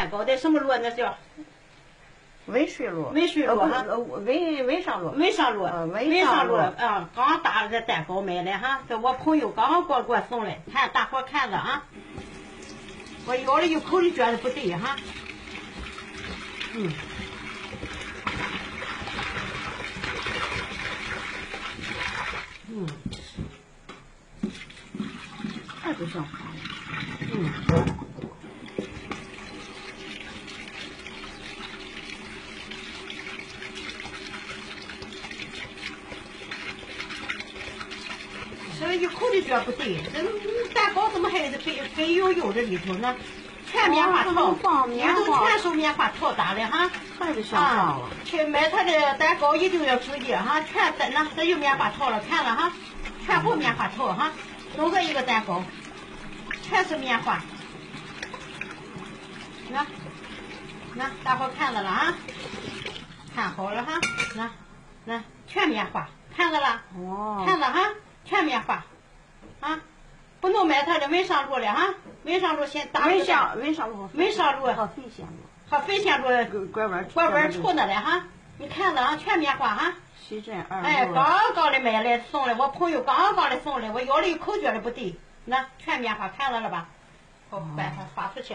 蛋糕的什么螺？那叫微水螺。微水螺哈，微上螺。微上螺，微上螺啊！刚打了这蛋糕买的哈，这我朋友刚给我送来，看大伙看着啊。我咬了一口就觉得不对哈，太不像话了。吃了一口就觉得不对，这蛋糕怎么还是肥油油的里头呢？全棉花糖，里头全是棉花糖打的哈。太不像话了。去买他的蛋糕一定要注意哈，全真的这有棉花糖了，看了哈，全部棉花糖哈，弄这一个蛋糕，全是棉花。那大伙看着了啊，看好了哈，那全棉花，看着了，看着哈，全棉花，啊，不能买他的文上路了哈，文上路先打文上路和肥线路。和肥线路拐弯处那了哈，你看着啊，全棉花哈。西镇2路。哎，刚的买来送来，我朋友刚的送来，我咬了一口觉得不对，那全棉花看着了吧？好，把它发出去。